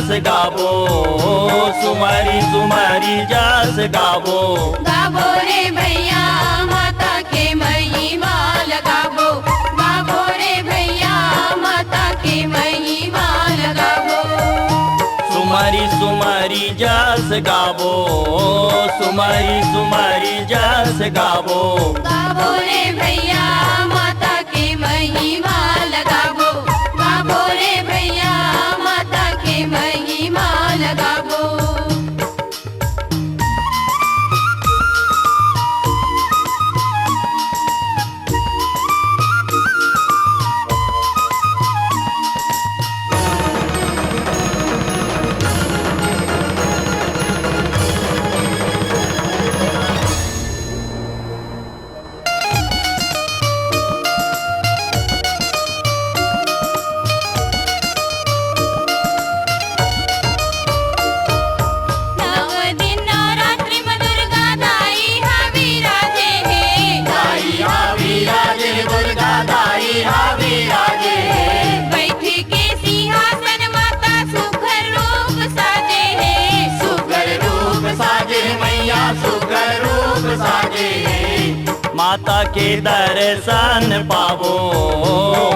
जास गाबो, सुमारी सुमारी जास गाबो। गाबो रे भैया माता के महिमा लगाबो, गाबो रे भैया माता के महिमा लगाबो। सुमारी सुमारी जास गाबो, सुमारी सुमारी जास गाबो। गाबो रे भैया माता के महिमा लगाबो, गाबो रे भैया माता के महिमा लगाबो। माता के दर्शन पावो,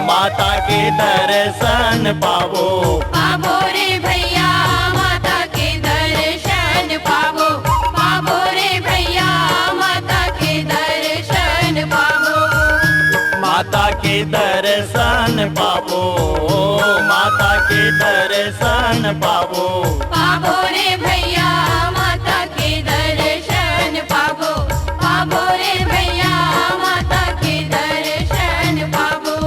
माता के दर्शन पावो। पावो रे भैया माता के दर्शन पावो, पावो रे भैया माता के दर्शन पावो। माता के दर्शन पावो, माता के दर्शन पावो। पावो रे भैया माता के दर्शन पावो, पावो रे भैया माता के दर्शन पावो।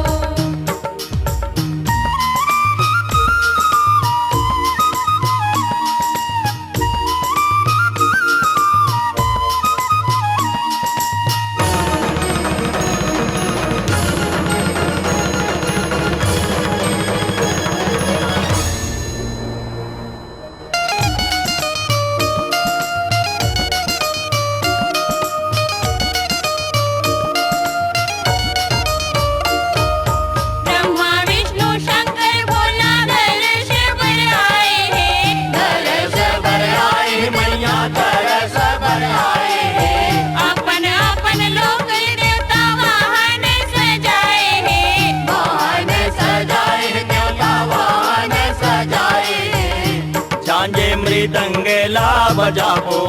झांझे मृदंगला बजाबो,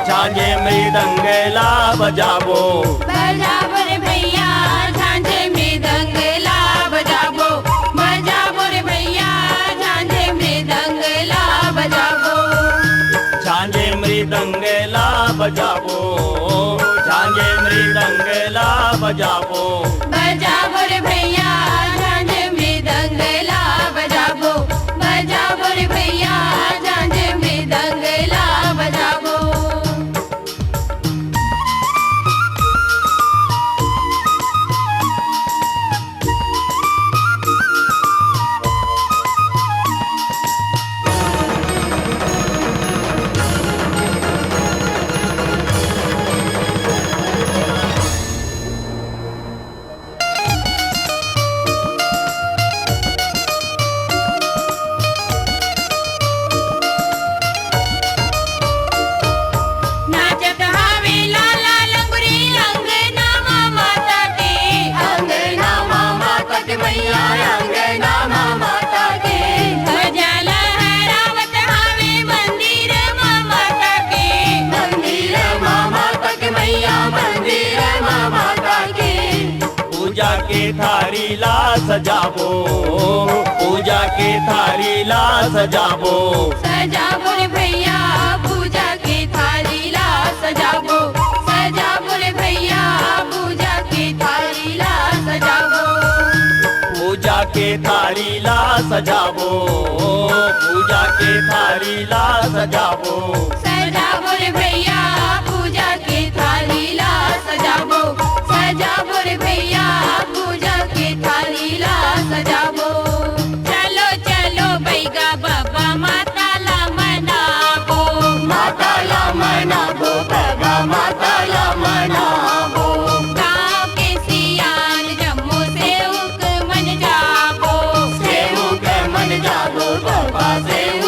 झांझे मृदंगला बजाबो। बजाबो रे भैया झांझे मृदंगला बजाबो, बजाबो रे भैया झांझे मृदंगला बजाबो। झांझे मृदंगला बजाबो, झांझे मृदंगला बजाबो। बजाबो रे भैया झांझे मृदंगला बजाबो, बजाबो रे भैया झांझे मृदंगला बजाबो। पूजा के थारी ला सजाबो, पूजा के थारी ला सजाबो। सजाबो रे भैया पूजा के थाली ला सजाबो, सजाबो रे भैया पूजा के थाली ला सजाबो। पूजा के थारी ला सजाबो, पूजा के थारी ला सजाबो। सजाबो रे भैया पूजा के थाली ला सजाबो, सजाबो रे भैया पूजा के थाली ला सजाबो। चलो चलो बैगा बाबा माता ला मनाबो, माता ला मनाबो, बाबा माता ला मनाबो। गाँव के सियान जम्मू से उक मन जाबो, सेवक मन जाबो, बाबा सेवक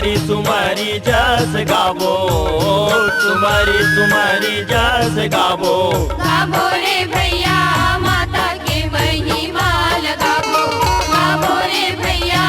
सुमरी सुमरी जस गावो, सुमरी सुमरी जस गावो। गावो रे भैया माता के महिमा लगावो, गावो रे भैया